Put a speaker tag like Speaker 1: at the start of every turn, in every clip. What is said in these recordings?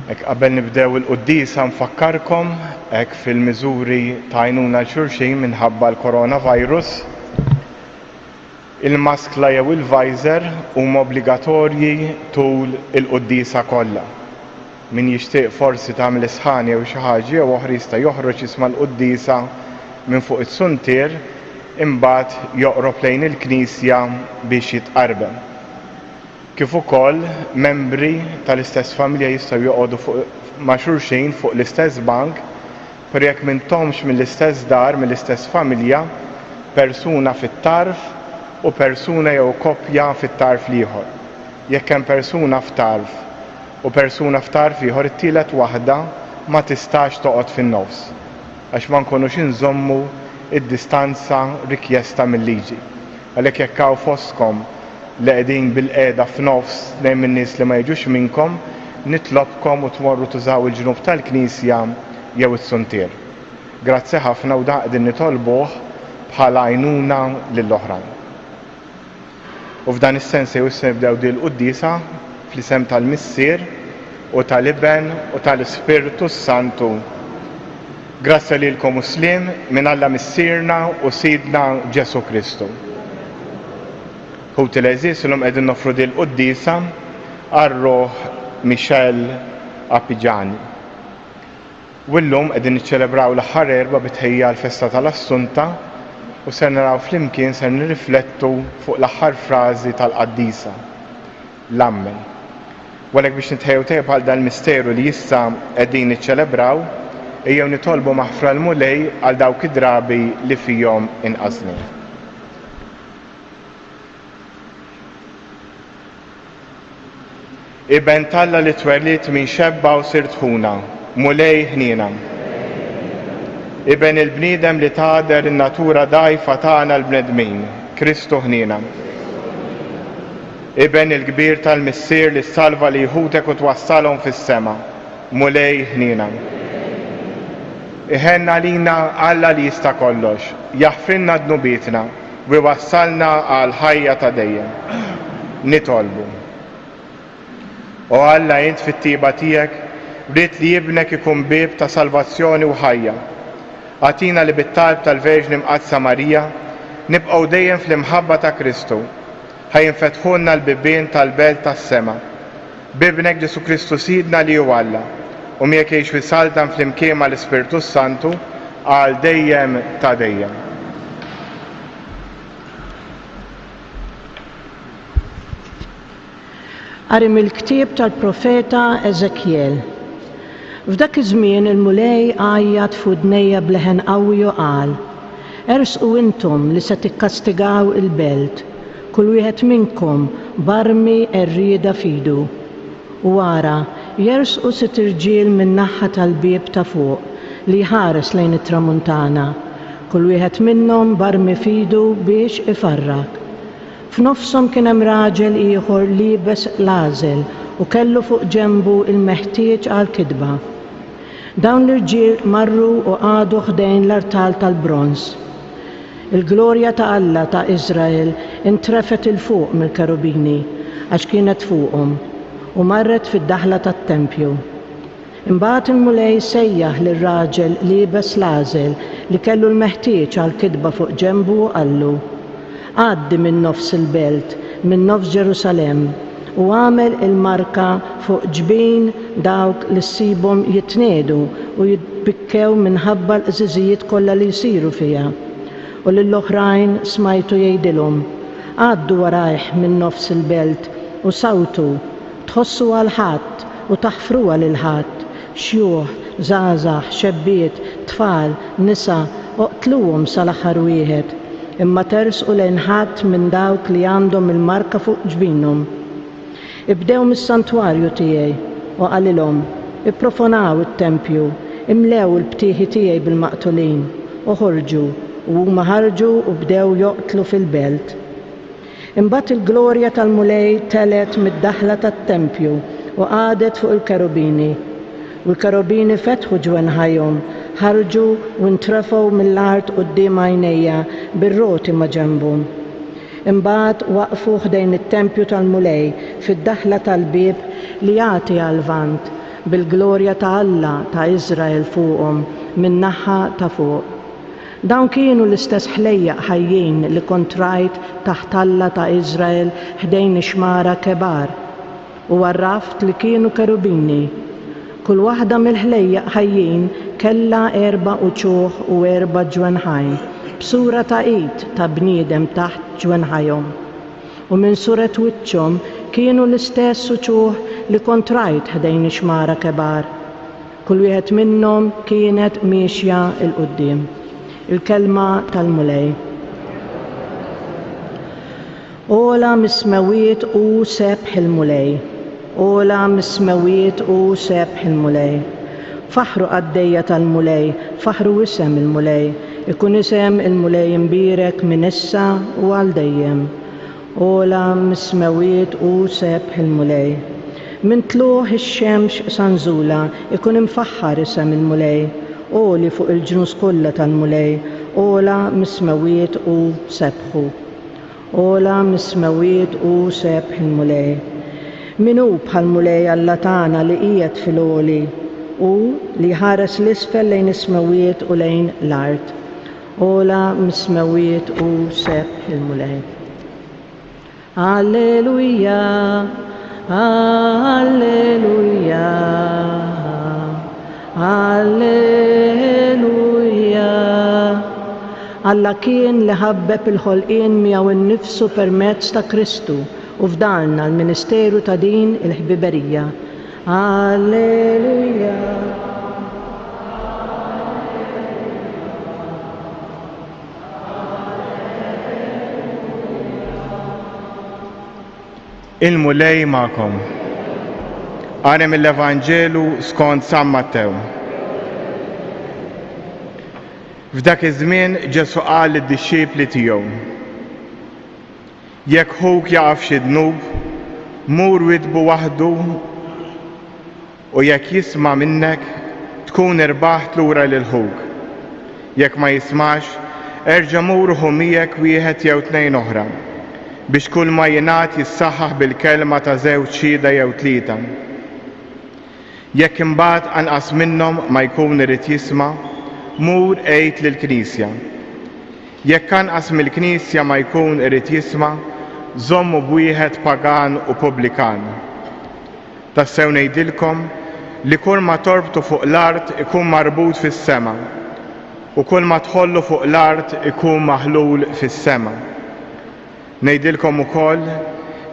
Speaker 1: Qabel nibdew il-qudiesa nfakkarkom hekk fil-miżuri ta' għajnuna l-xulxin minħabba l-coronavirus. Il-maskla jew il-visor huma obbligatorji tul il-qudiesa kollha. Min jixtieq forsi tagħmel isħan jew xi ħaġa jew oħra jista' joħroġ jisma' l-qudiesa minn fuq is-suntier imbagħad joqrob lejn il-Knisja biex jitqarbem. Kif ukoll membri tal-istess familja jistgħu joqogħdu ma' xulxin fuq l-istess bank, per jekk m'intomx mill-istess dar, mill-istess familja, persuna fit-tarf u persuna jew koppja fit-tarf ieħor. Jekk hemm persuna f'tarf u persuna f'tarf ieħor, it-tielet waħda ma tistax toqgħod fin-nofs għax ma nkunux inżommu id-distanza rikjesta mill-liġi. Għalhekk jekk hawn fostkom li qegħdin bil-qiegħda f'nofs lejn min-nies li ma jiġux minnkom, nitlobkom u tmorru tużaw il-ġnub tal-Knisja jew is-suntier. Grazzi ħafna u dan qegħdin nitolbuh bħala għajnuna lill-oħrajn. U f'dan is-sens issa nibdew din il-qudiesa fl-isem tal-Missier u tal-Iben u tal-Ispiritu Santu. Grazzi lilkom Muslim minn Alla Missierna u Sidna Ġesu Kristu. Ħuti l-eżis l-lum qegħdin nofru din il-qudiesa għar-Ruħ Michel Appiġani. U llum qegħdin niċċelebraw l-aħħar erba' bitħejja l-festa tal-Assunta u ser naraw flimkien ser nirriflettu fuq l-aħħar frażi tal-qaddisa l-ammel. Walek biex nitħejju tajjeb għal dan il-misteru li issa qegħdin niċċelebraw, ejjew nitolbu maħfra l-mulej għal dawk id-drabi li fihom inqasni. Iben Talla li twellit minn xebba u sirt ħuna, mulej ħnina. Iben il-bniedem li tader in-natura dajfa tagħna l-bnedmin, Kristu ħnina. Iben il-kbir tal-Missier li salva li jħutek u twassalhom fis-sema, mulej ħnina. Iħenna lina Alla li jista' kollox, jaħfrinna dnubietna u wassalna għal ħajja ta' dejjem. Nitolbu. O Alla jint fit-tiba tiegħek rrid li jibnek ikun bieb ta' salvazzjoni u ħajja. Għatina li bit-talb tal-Verġni Mqadsa Marija nibqgħu dejjem fl-imħabba ta' Kristu. Ħajinfetħulna l-bibien tal-belt tas-sema. Bibnek Ġesu Kristu Sidna li hu Alla u miegħek jgħix fi saldan fl-imkien mal-Ispiritu Santu għal dejjem ta' dejjem.
Speaker 2: Qari mill-ktieb tal-profeta Eżekjel. F'dak iż-żmien il-mulej għajjat f'udnejja bleħen qawwi u qal: Ersqu intom li se tikkastigaw il-belt, kull wieħed minnkom barmi rrieda fidu. U wara jersqu sitt irġiel min-naħa tal-bieb ta' fuq li jħares lejn it-tramuntana, kull wieħed minnhom barmi fidu biex ifarrak. F'nofshom kien hemm raġel ieħor liebes l-għażel u kellu fuq ġenbu il-meħtieġ għall-kidba. Dawn l-irġiel marru u qagħdu ħdejn l-artal tal-bronż. Il-glorja ta' Alla ta' Iżrael intrefet il fuq mill-kerubini għax kienet fuqhom u marret fid-daħla tat-tempju. Imbagħad il-mulej sejjaħ lir-raġel liebes l-għażel li kellu l-meħtieġ għall-kidba fuq ġenbu u qallu: Għaddi minn nofs il-belt, minn nofs Ġerusalem, u għamel il-marka fuq ġbien dawk li ssibhom jitniedu u jitbikkew minħabba l-qżiżijiet kollha li jsiru fiha. U lill-oħrajn smajtu jgħidilhom: Għaddu warajh minn nofs il-belt u sawtu, tħossu għal ħadd u taħfruha lil ħadd, xjuħ, żgħażagħ, xebbiet, tfal, nisa, oqtluhom sal-aħħar wieħed. Imma tersqu lejn ħadd minn dawk li għandhom il-marka fuq ġbinhom. Ibdew mis-santwarju tiegħi u qalilhom: Ipprofonaw it-tempju, imlew il-btieħi tiegħi bil-maqtulin u ħorġu u huma ħarġu u bdew joqtlu fil-belt. Imbagħad il-glorja tal-mulej telet mid-daħla tat-tempju u għadet fuq il-kerubini. U l-kerubini fetħu ġwenħajhom, ħarġu u ntrefgħu mill-art quddiem għajnejja bir-roti ma' ġenbhom. Imbagħad waqfu ħdejn it-tempju tal-mulej fid-daħla tal-bieb li jagħti għall-lvant bil-glorja ta' Alla ta' Izrael fuqhom min-naħa ta' fuq. Dawn kienu l-istess ħlejjaq ħajjin li kont rajt taħt Alla ta' Izrael ħdejn ixmara kebar u għarraft li kienu kerubini. Kull waħda mill-ħlejjaq ħajjin kellha 4 uċuħ u 4 ġwenħajn b'sura ta' id ta' bniedem taħt ġwenħajhom. U minn suret wiċċhom kienu l-istess uċuħ li kont rajt ħdejn ixmara kebar. Kull wieħed minnhom kienet miexja il-qudiem. Il-kelma tal-mulej. Ola mismewiet u sebħ il-mulej. Ola mismewiet u sebħ il-mulej. Faħru għaddejja tal-mulej, faħru isem il-mulej. Ikun isem il-mulej imbirek minn issa u għal dejjem. Ola mismewiet u sebħ il-mulej. Min tluħ ix-xemx sanżula ikun imfaħħar isem il-mulej. Oli fuq il-ġnus kollha tal-mulej, ola mismewiet u sebħu. Ola mismewiet u sebħ il-mulej. Minu bħal-mulej Alla tagħna li qiegħed fil-oli u li ħares l-isfel lejn ismewiet u lejn l-art. Ola mismewiet u sebħ il-mulej. Alleluja, alleluja. Alleluja. Alla kien li ħabbeb il-ħolqien miegħu innifsu permezz ta' Kristu u fdalna l-ministeru ta' din il-ħbiberija. Alleluja.
Speaker 1: Il-mulej ma'kom. Għana mill-Evanġelu skont San Mattew. F'dak iż-żmien Ġesu qal lid-dixxiepli tiegħu: jekk ħuk jaqaf xi dnub, mur witbu waħdu u jekk jisma' minnek tkun irbaħt lura lil ħuk. Jekk ma jismax, erġa' mur hu miegħek wieħed jew 2 oħra biex kull ma jingħad jissaħħaħ bil-kelma ta' żewġ xhieda jew 3. Jekk imbagħad anqas minnhom ma jkun irid jisma', mur għid lill-Knisja. Jekk anqas mill-Knisja ma jkun irid jisma', żommu b'wieħed pagan u pubblikan. Tassew ngħidilkom li kull ma torbtu fuq l-art ikun marbut fis-sema u kull ma tħollu fuq l-art ikun maħlul fis-sema. Ngħidilkom ukoll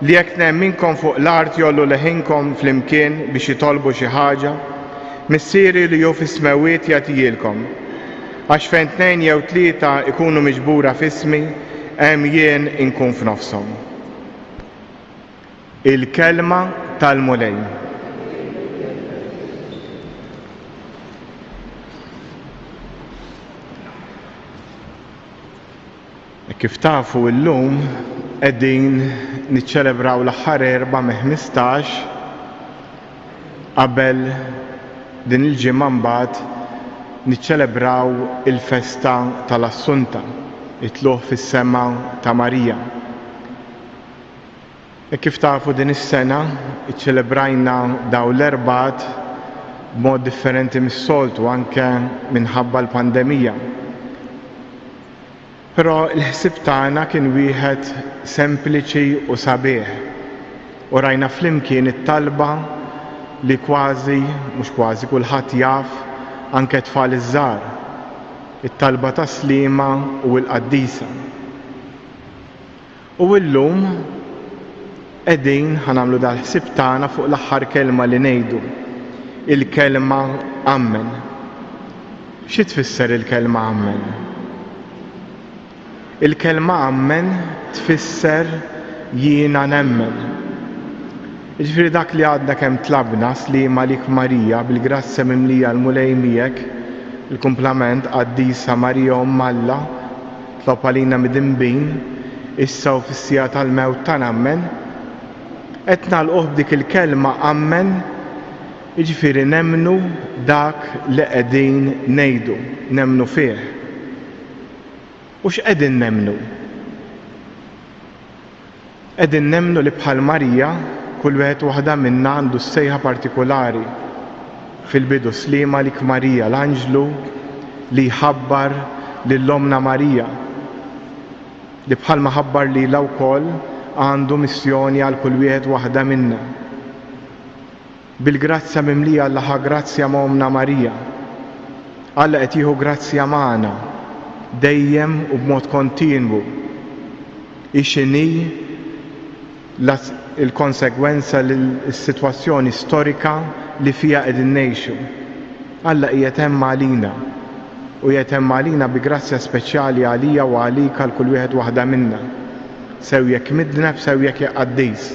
Speaker 1: li jekk nemminkom fuq l-art jollu leħinkom flimkien biex jitolbu xi ħaġa, missieri li hu fis-smawiet jagħtihilkom. Għax fejn 2 jew 3 ikunu miġbura f'ismi, hemm jien inkun f'nofshom. Il-kelma tal-mulej. Kif tafu llum qegħdin niċċelebraw l-aħħar 4 me 15 qabel din il-ġimgħa mbagħad niċċelebraw il-festa tal-Assunta, it-tluħ fis-sema ta' Marija. Kif tafu din is-sena iċċelebrajna daw l-4 b'mod differenti mis-soltu anke minħabba l-pandemija. Però l-ħsieb tagħna kien wieħed sempliċi u sabiħ. U rajna flimkien it-talba li kważi, mhux kważi, kulħadd jaf anke tfal iż-żgħar. It-talba ta' Sliema u l-Qaddisa. U llum qegħdin ħanagħmlu dal-ħsieb tagħna fuq l-aħħar kelma li ngħidu, il-kelma Amen. Xi tfisser il-kelma Amen? Il-kelma Amen tfisser jiena nemmen. Jiġifieri dak li għadna kemm tlabna Sliema lik Marija bil-grazzja mimlija l-mulej miegħek, il-kumplament Qaddisa Marija Umm Alla, tlob għalina mid-dinbin, issa u fis-sija tal-mewt ta' nemmen, qed nagħlquh b'dik il-kelma Amen, jiġifieri nemmnu dak li qegħdin ngħidu, nemmnu fih. U x'qegħdin nemmnu? Qegħdin nemmnu li bħal Marija kull wieħed waħda minna għandu sejħa partikolari fil-bidu Sliema lik Marija l-Anġlu li jħabbar lill-Omna Marija li bħalma ħabbar lilha wkoll għandu missjoni għal kull wieħed waħda minna. Bil-grazzja mimlija Allaha grazzja ma' Omna Marija. Alla qed jieħu grazzja magħna dejjem u b'mod kontinwu. Ix'inhi il-konsegwenza l-sitwazzjoni storika li fiha qegħdin ngħixu. Alla qiegħed hemm għalina u qiegħed hemm għalina bi grazzja speċjali għalija u għalika għal kull wieħed waħda minna. Sew jekk midneb, sew jekk qaddis.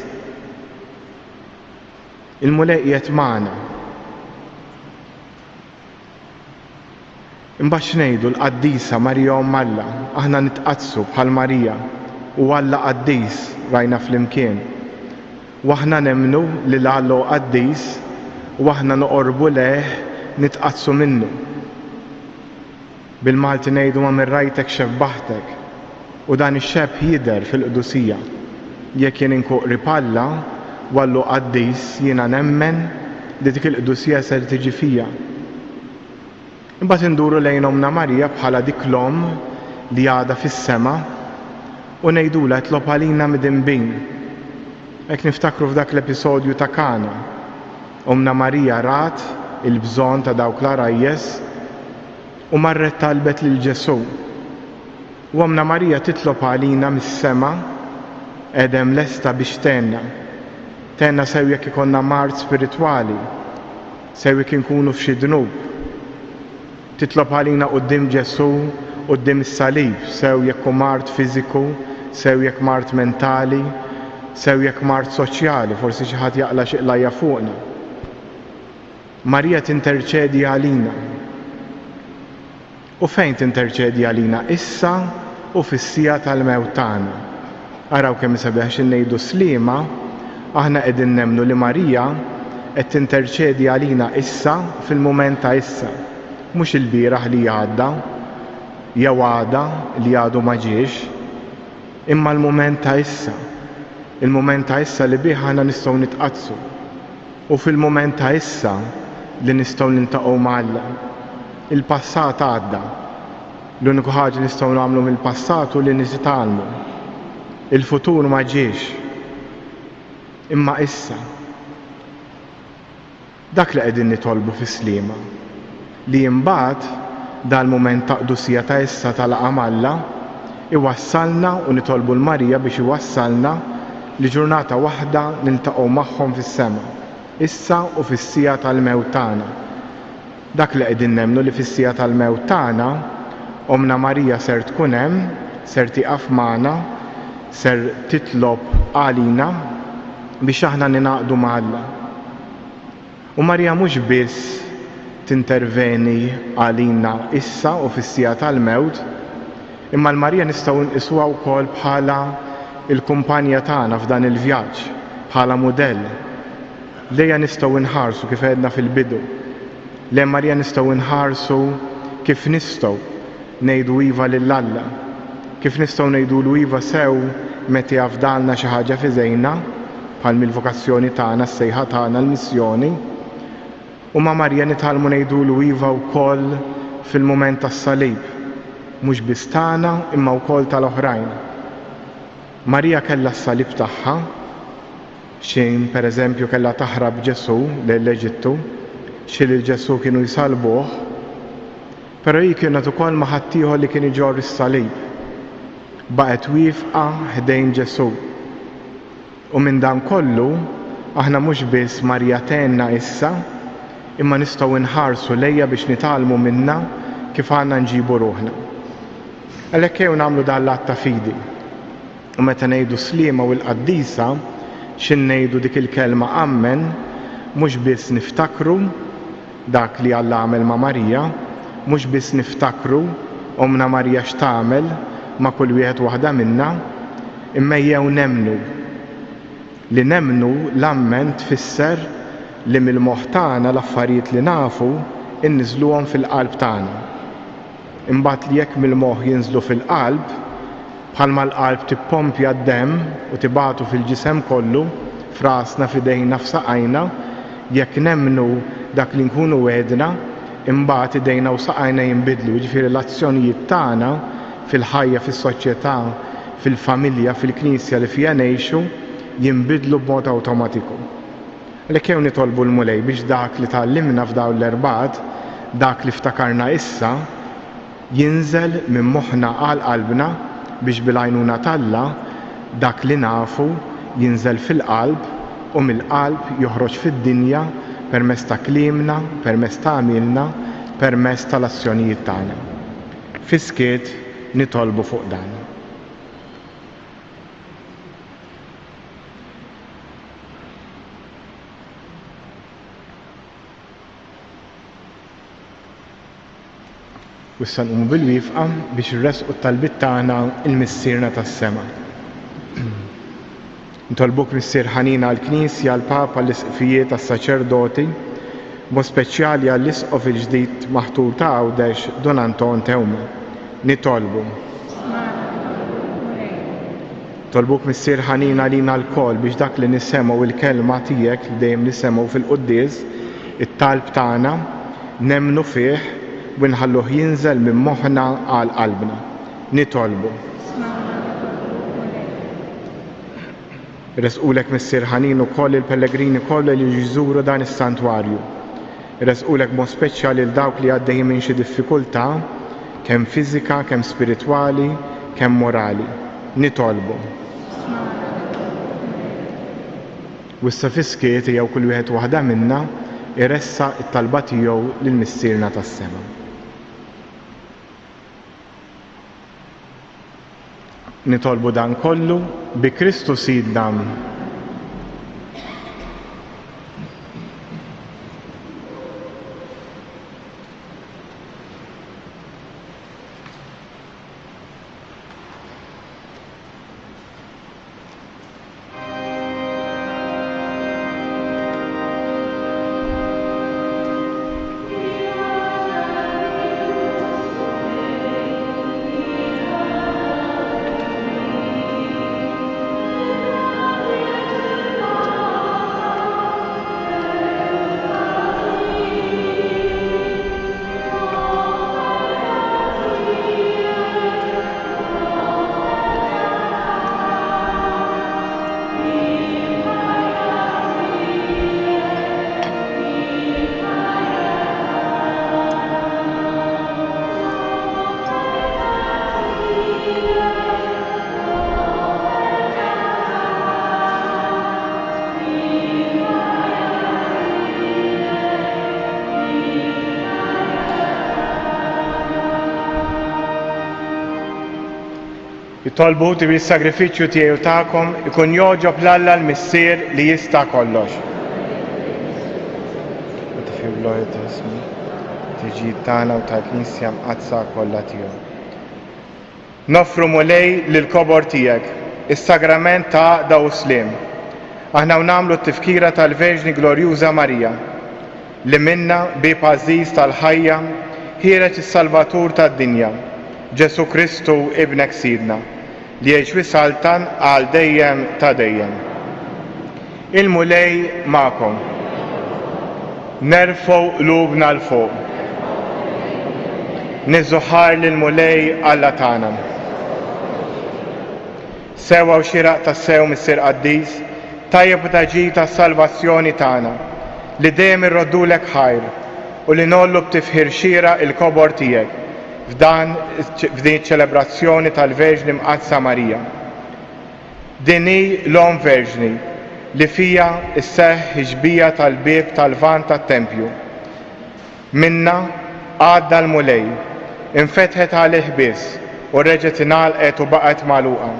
Speaker 1: Il-mulej qiegħed magħna. Imbagħad ngħidu l-qaddisa Marija Omm Alla, aħna nitqazzu bħal Marija u Alla qaddis rajna flimkien. U aħna nemmnu li l-Alla qaddis u aħna noqorbu leh nitqazzu minnu. Bil-Malti ngħidu ma min rajtek xebbaħtek u dan ix-xebb jidher fil-qdusija. Jekk jien inkuq ripalla u Allu qaddis jiena nemmen li dik il-qdusija ser tiġi fija. Imbagħad induru lejn Omna Marija bħala dik l-Omm li għadha fis-sema u ngħidula tlob għalina mid-dinbin. Hekk niftakru f'dak l-episodju ta' Kana. Omna Marija rat il-bżonn ta' dawk l-arajjes u marret talbet lil Ġesu. U Omna Marija titlob għalina mis-sema qegħdem lesta biex tenna sew jekk ikonna mart spiritwali, sew jekk inkunu f'xi dnub. Titlob għalina quddiem Ġesu, quddiem is-salib, sew jekk hu mart fiżiku, sew jekk mart mentali, sew jekk mart soċjali, forsi xi ħadd jaqla xi qlajja fuqna. Marija tinterċedi għalina. U fejn tinterċedi għalina? Issa u fis-sija tal-mewt tagħna. Araw kemm sabiħ ngħidu Sliema, aħna qegħdin nemmnu li Marija qed tinterċedi għalina issa fil-mument ta' issa. Mhux il-bieraħ li għadda, jew għada li għadu ma ġiex, imma l-mument ta' issa. Il-mument ta' issa li bih aħna nistgħu nitqazzu. U fil-mument ta' issa li nistgħu niltaqgħu ma' Alla. Il-passat għadda. L-uniku ħaġa nistgħu nagħmlu mill-passat li nitgħallmu. Il-futur ma ġiex. Imma issa. Dak li qegħdin nitolbu fis-Sliema. Li imbagħad dal-mument ta' qdusija ta' issa tal-laqa' Alla iwassalna u nitolbu l-Marija biex iwassalna li ġurnata waħda niltaqgħu magħhom fis-sema, issa u fis-sija tal-mewt tagħna. Dak li qegħdin nemmnu li fis-sija tal-mewt tagħna Omna Marija ser tkun hemm, ser tieqaf magħna, ser titlob għalina biex aħna ninaqdu ma' Alla. U Marija mhux biss tinterveni għalina issa u fis-sija tal-mewt, imma l-Marija nistgħu nqisuha wkoll bħala il-kumpanja tagħna f'dan il-vjaġġ, bħala mudell. Lejha nistgħu nħarsu kif għedna fil-bidu. Lejn Marija nistgħu nħarsu kif nistgħu ngħidu iva lil Alla, kif nistgħu ngħidulu iva sew meta jafdalna xi ħaġa fi żejna bħal mill-vokazzjoni tagħna, s-sejħa tagħna, l-missjoni. U ma' Marija nitgħallmu ngħidulu iva wkoll fil-mument tas-salib, mhux biss tagħna imma wkoll tal-oħrajn. Marija kellha s-salib tagħha, xejn pereżempju kellha taħrab Ġesu l-Eġittu, xi lil Ġesu kienu jsalbuh, però hi kienet ukoll ma' ħadd ieħor li kien iġorr is-salib. Baqgħet wieqfa ħdejn Ġesu. U minn dan kollu aħna mhux biss Marija tenna issa, imma nistgħu nħarsu lejha biex nitgħallmu minnha kif għandna nġibu ruħna. Għalhekk jew nagħmlu dan l-att ta' fidi. U meta ngħidu Sliema u l-Qaddisa, x'in ngħidu dik il-kelma ammen, mhux biss niftakru dak li Alla għamel ma' Marija, mhux biss niftakru Omna Marija x'tagħmel ma' kull wieħed waħda minna, imma jew nemmnu. Li nemmnu l-ammen tfisser li mill-moħħ tagħna l-affarijiet li nafu inniżluhom fil-qalb tagħna. Imbagħad li jekk mill-moħħ jinżlu fil-qalb, bħalma l-qalb tippompja d-demm u tibagħtu fil-ġisem kollu, frasna, f'idejna, f'saqajna, jekk nemmnu dak li nkunu wedna imbagħad idejna u saqajna jinbidlu, ġifieri l-azzjonijiet tagħna fil-ħajja, fis-soċjetà, fil-familja, fil-Knisja li fiha ngħixu jinbidlu b'mod awtomatiku. Għalhekk jew nitolbu l-Mulej biex dak li tgħallimna f'dawn l-erbgħat, dak li ftakarna issa, jinżel minn moħħna għal qalbna biex bil-għajnuna talla dak li nafu jinżel fil-qalb u mill-qalb joħroġ fid-dinja permezz ta' kliemna, permezz ta' għamilna, permezz tal-azzjonijiet tagħna. Fiskiet nitolbu fuq dan. U issa nqumu bil-wifqa biex irresqu t-talbit tagħna il-missierna tas-sema. Ntolbuk Missier Ħanina għall-Knisja, għall-Papa, l-isqfijiet tas-saċerdoti, mod speċjali għall-isqof il-ġdid maħtur ta' Għawdex Don Anton Tewma. Nitolbu. Tolbuk Missier Ħanina lina l-kol biex dak li nissemgħu il-kelma tiegħek li dejjem nissemgħu fil-quddies, it-talb tagħna nemmnu fih u nħalluh jinżel minn moħħna għal qalbna. Nitolbu. Resqulek Missier Ħanin ukoll il-pellegrini kollha li jżuru dan is-santwarju. Resqulek mod speċjali lil dawk li għaddejjin minn xi diffikultà, kemm fiżika, kemm spiritwali, kemm morali. Nitolbu. U issa fiskiet jew kull wieħed waħda minna iressa t-talba tiegħu lill-missierna tas-sema. Nitolbu dan kollu bi Kristu Sidna. Tolbuti bil-sagrifiċċju tiegħu tagħkom ikun joġob l-Alla l-Missier li jista' kollox. Tiġi tagħna u tal-Knisja mqazza kollha tiegħu. Nofru Mulej lill-kobor tiegħek, is-sagrament ta' Għaqda u Sliem. Aħna nagħmlu t-tifkira tal-Verġni Glorjuża Marija li minna bib għażiż tal-ħajja ħireġ is-Salvatur tad-dinja, Ġesu Kristu Ibnek Sidna, li jgħix wisaltan għal dejjem ta' dejjem. Il-Mulej magħkom. Nerfgħu qlubna l fuq. Niżżuħar lill-Mulej Alla tagħna. Sewa u xieraq tas-sew Missier Qaddis, tajjeb u taġid tas-salvazzjoni tagħna, li dejjem irroddulek ħajr u li nollu b'tifħir xieraq il-kobor tiegħek f'din iċ-ċelebrazzjoni tal-Verġni Mqazza Marija. Din hi l-Om Verġni li fija isseħħ ħiġbija tal-bieb tal-vant tat-Tempju. Minna għadda l-Mulej, infetħet għalih biss u reġgħet ingħalqet u baqgħet magħluqa.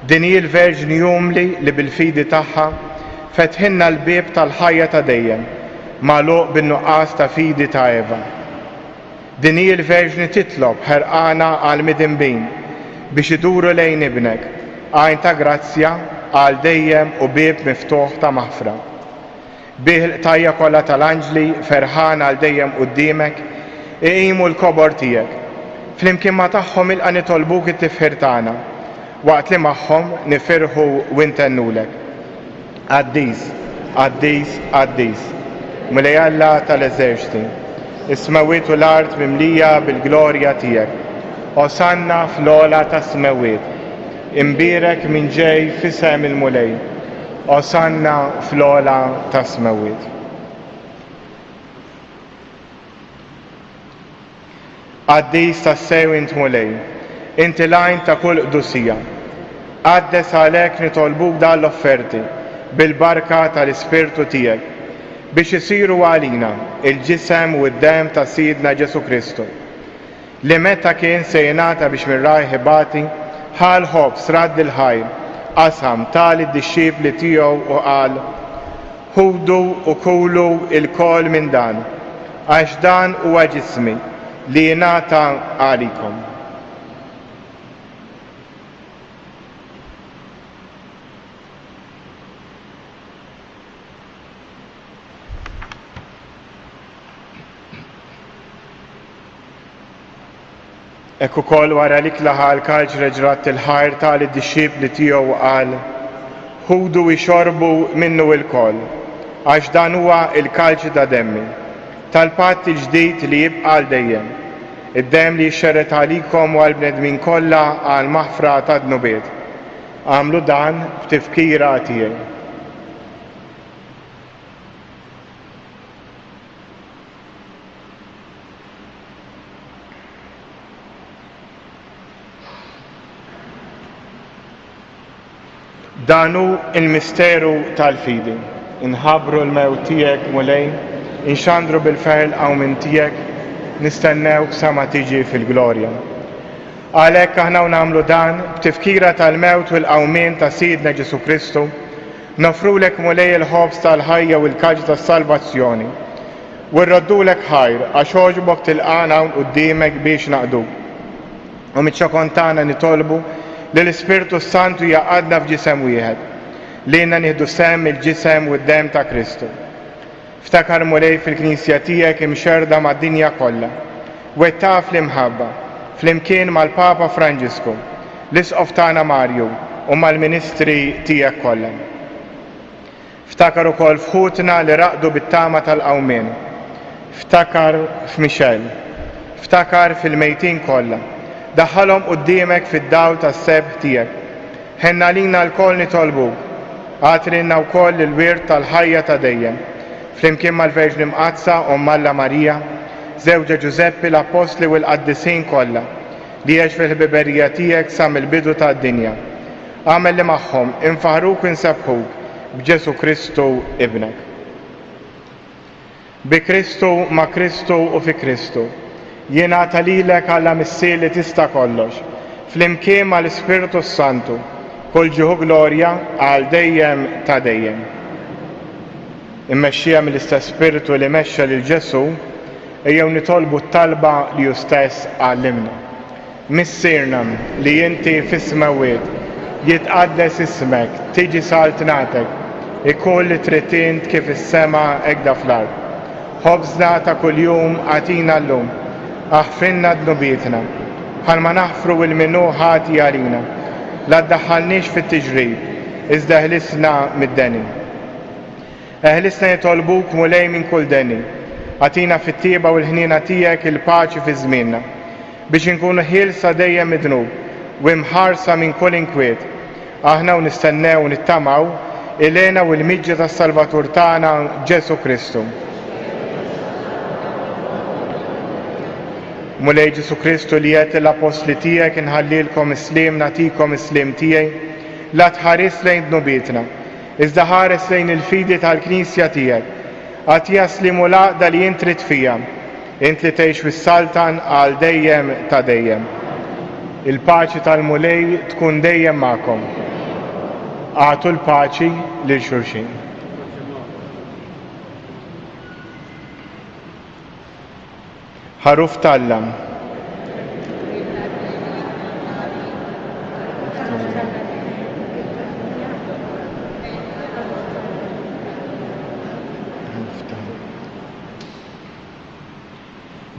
Speaker 1: Din hi l-Verġni Jumli li bil-fidi tagħha fetħilna l-bieb tal-ħajja ta' dejjem, magħluq bin-nuqqas ta' fidi ta' Eva. Din hi l-Verġni titlob ħerqana għal midinbin biex iduru lejn ibnek, għajn ta' grazzja għal dejjem u bieb miftuħ ta' maħfra. Bih l-qtajja kollha tal-anġli ferħan għal dejjem quddiemek iqimu l-kobor tiegħek. Flimkien ma' tagħhom ilqa' nitolbuk it-tifħir tagħna, waqt li magħhom nifirħu u ntennulek. Qaddis, Qaddis, Qaddis, mulej Alla tal-eżerċti. Is-smawiet u l-art mimlija bil-glorja tiegħek. Osanna fl-ola ta' smawiet. Imbirek min ġej f'isem il-mulej. Osanna fl-ola ta' smawiet. Għaddis ta' sew int mulej, inti lajn ta' kull qdusija. Għaddes għalek nitolbuk dal-offerti bil-barka tal-Ispirtu tiegħek biex isiru għalina il-ġisem u d-dem ta' Sidna Ġesu Kristu. Li meta kien se jingħata biex mirraj ħibati, ħal ħobs radd il-ħajr, qasam tali d-disċipli tiegħu u qal: ħudu u kulu il-kol minn dan, għax dan huwa ġismi li jingħata għalikom. Ekku kol wara li klaħa l-kalġ reġrat il-ħajr tali d-disċipli tiegħu qal: ħudu jxorbu minnu il-kol, għax dan huwa il-kalġ ta' demmi, tal-patt il-ġdid li jibqa' għal dejjem, id-dem li jxerret għalikom u għal-bnedmin kollha għal maħfra ta' dnubiet. Għamlu dan b'tifkira tiegħi. Danu il-misteru tal-fidi. Inħabru l-mewt tiegħek mulej, inxandru bil-ferl għaw minn tiegħek, nistennew sa ma tiġi fil-glorja. Għalhekk aħna nagħmlu dan b'tifkira tal-mewt u l-qawmien ta' Sidna Ġesu Kristu, nofrulek mulej il-ħobs tal-ħajja u l-kaġ tas-salvazzjoni. U rroddulek ħajr għax għoġbok tilqana hawn quddiemek biex naqduk. U miċ-ċokontana nitolbu li l-Ispirtu Santu jaqadna f'ġisem wieħed, li jenna nieħdu sem il-ġisem u d-dem ta' Kristu. Ftakar mulej fil-Knisja tiegħek imxerda mad-dinja kollha, wettaq fl-imħabba, fl-imkien mal-Papa Franġisku, l-Isqof tagħna Marju u mal-Ministri tiegħek kollha. Ftakar ukoll f'ħutna li raqdu bit-tama tal-qawmien. Ftakar f'Michel, ftakar fil-mejtin kollha. Daħħalhom quddiemek fid-dawl tas-sebħ tiegħek. Ħenna lina l-koll nitolbuk, għatrinna wkoll il-wirt tal-ħajja ta' dejjem. Flimkien mal-Verġni Mqazza u Malla Marija, żewġa Ġuseppi l-Apostli u l-Qaddisin kollha li jgħix fil-ħbiberija tiegħek sa mill-bidu tad-dinja. Għamel li magħhom infaħruk u nsebħuk b'Ġesu Kristu ibnek. Bi Kristu, ma' Kristu u fi Kristu. Jingħata lilek Alla missier li tista' kollox, flimkien mal-Ispirtu Santu, kull ġieħu glorja għal dejjem ta' dejjem. Immexxija mill-istess Spiritu li mexxa lil Ġesu, ejjew nitolbu t-talba li hu stess għallimna. Missierna li inti fis-smawiet, jitqaddes ismek, tiġi saltnatek, ikun li trid int kif is-sema hekk fl-ard. Ħobżna ta' kuljum għatina llum, aħfrinna dnubietna, bħalma naħfru il-minu ħati għalina, la ddaħħalniex fit-tiġrib, iżda ħlisna mid-deni. Eħlisna jitolbuk mulej minn kull deni, għatina fit-tieba u l-ħnina tiegħek il-paċi fi żmienna, biex inkunu ħielsa dejjem mid-dnub u imħarsa minn kull inkwiet. Aħna u nistennew u nittamaw ilena u l-miġġa tas-Salvatur tagħna Ġesu Kristu. Mulej Ġesu Kristu li qed l-apostli tiegħek inħallilkom islim nagħtikom islim tiegħi, la tħares lejn dnubietna, iżda ħares lejn il-fidi tal-Knisja tiegħek, għad jaslimu l-għaqda li int trid fija, int li tgħix fis-saltan għal dejjem ta' dejjem. Il-paċi tal-mulej tkun dejjem magħkom. Għatu l-paċi lil xulxin. Ħaruf tal-lam.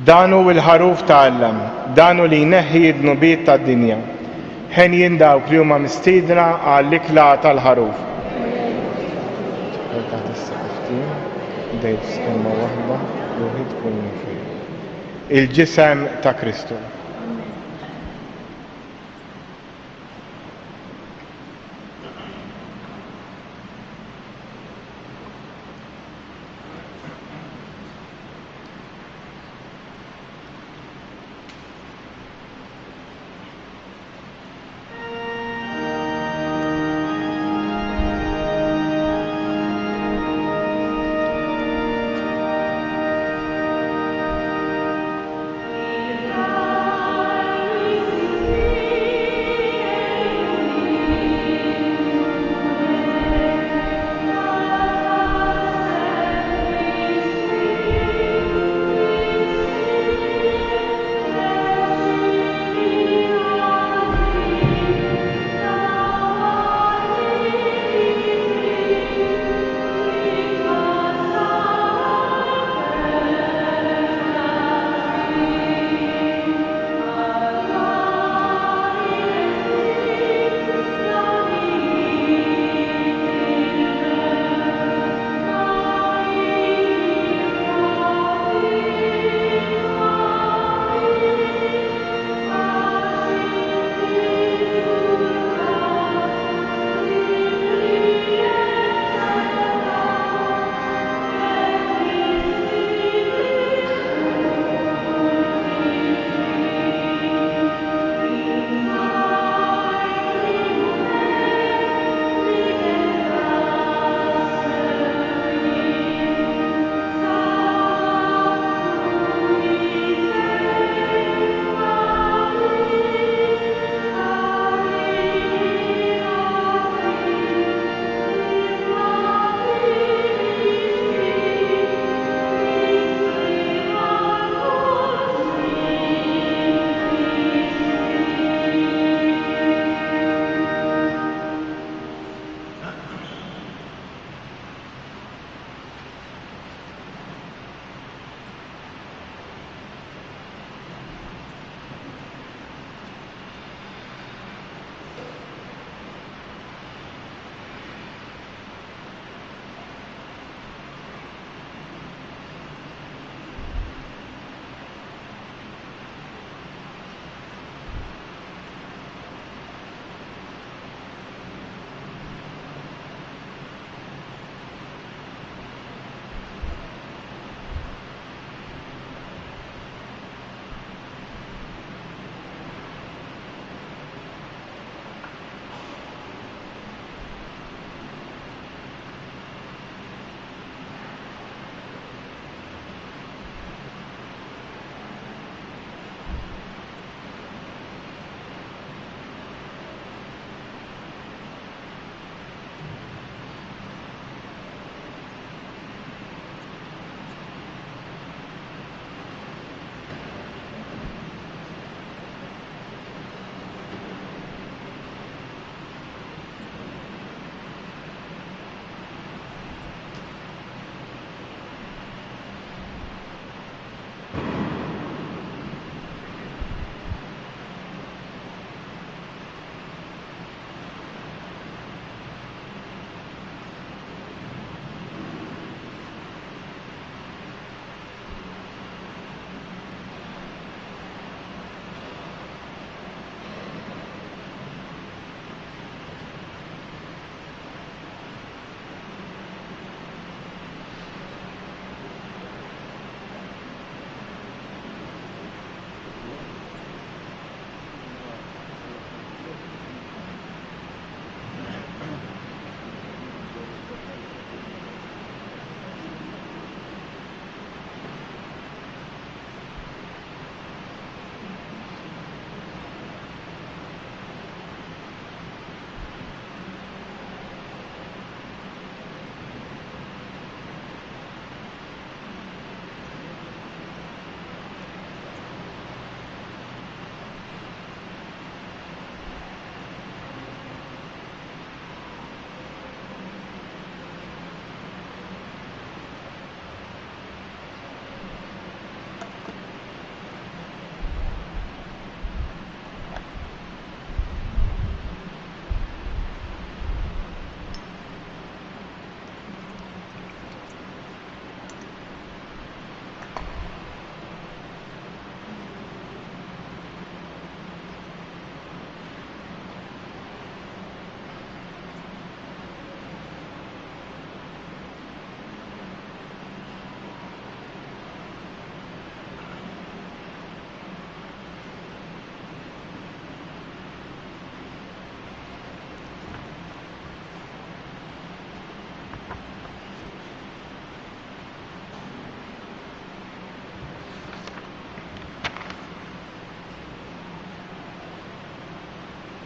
Speaker 1: Danu il-ħaruf tal-lam, danu li jneħħi d-nubiet tad-dinja. Ħen jindawk li huma mistiedna għall-ikla tal-ħaruf. dejt stemma waħda ruħi tkun fej. Il-ġisem ta' Kristu.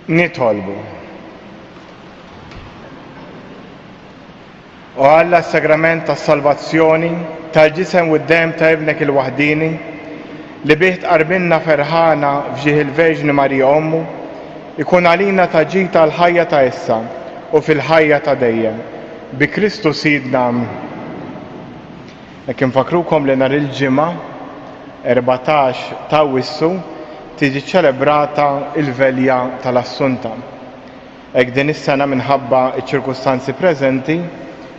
Speaker 1: Nitolbu. U Alla s-sagrament tas-salvazzjoni tal-ġisem u d-dem ta' ibnek il-waħdini li bih tqarbilna ferħana fġieħ il-Verġni Marija Ommu, ikun għalina ta' ġita l-ħajja ta' issa u fil-ħajja ta' dejjem. Bi Kristu Sidna. Hekk infakrukom li nhar il-ġimgħa 14 ta' Awwissu tiġi ċelebrata il-velja tal-Assunta. Hekk din is-sena minħabba ċ-ċirkustanzi preżenti,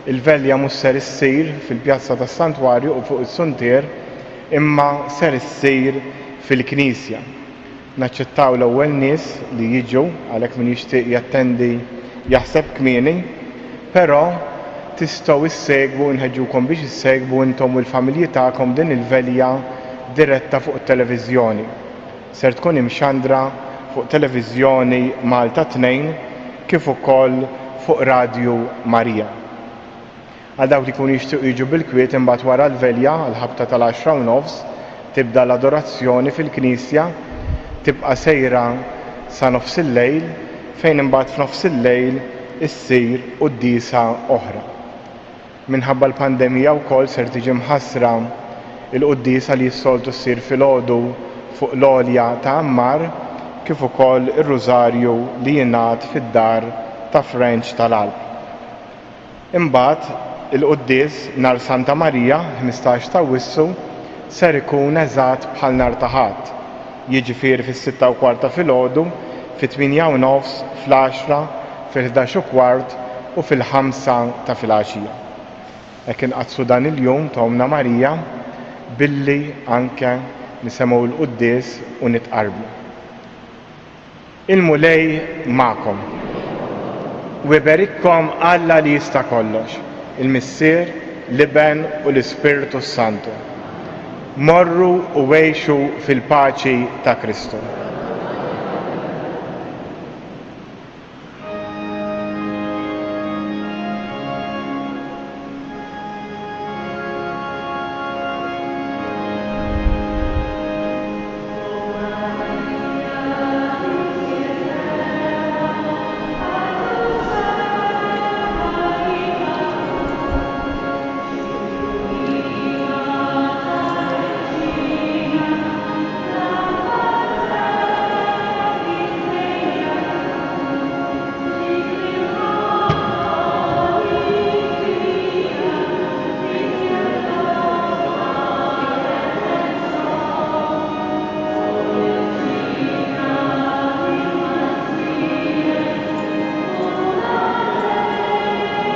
Speaker 1: il-velja mhux ser issir fil-pjazza tas-Santwarju u fuq is-Suntier, imma ser issir fil-Knisja. Naċċettaw l-ewwel nies li jiġu għalhekk min jixtieq jattendi jaħseb kmieni, però tistgħu issegwu nħeġġukom biex issegwu intom u l-familji tagħkom din il-velja diretta fuq it-televiżjoni. Ser tkun imxandra fuq televiżjoni Malta 2 kif ukoll fuq Radju Marija. Għal dawk li jkunu jixtiequ jiġu bil-kwiet imbagħad wara l-velja għall-ħabta tal-10:30 tibda l-adorazzjoni fil-Knisja, tibqa' sejra sa nofs il-lejl fejn imbagħad f'nofs il-lejl issir qudiesa oħra. Minħabba l-pandemija wkoll ser tiġi mħassra il-qudiesa li s-soltu ssir filgħodu fuq l-għolja ta' Ammar kif ukoll ir-Rużarju li jingħad fid-dar ta' French tal-Alp. Imbagħad il-quddies nhar Santa Marija 15 ta' Awwissu ser ikun eżatt bħal nhar ta' Ħadd, jiġifieri fis-6:15 filgħodu, fit-8:30, fl-10, fil-11:15 u fil-5 ta' filgħaxija. Hekk inqazzu dan il-jum ta' Omna Marija billi anke nisemgħu l-quddies u nitqarbu. Il-mulej magħkom. U iberikkom Alla li jista' kollox, il-Missier, l-Iben u l-Ispiritu Santu. Morru u għejxu fil-paċi ta' Kristu.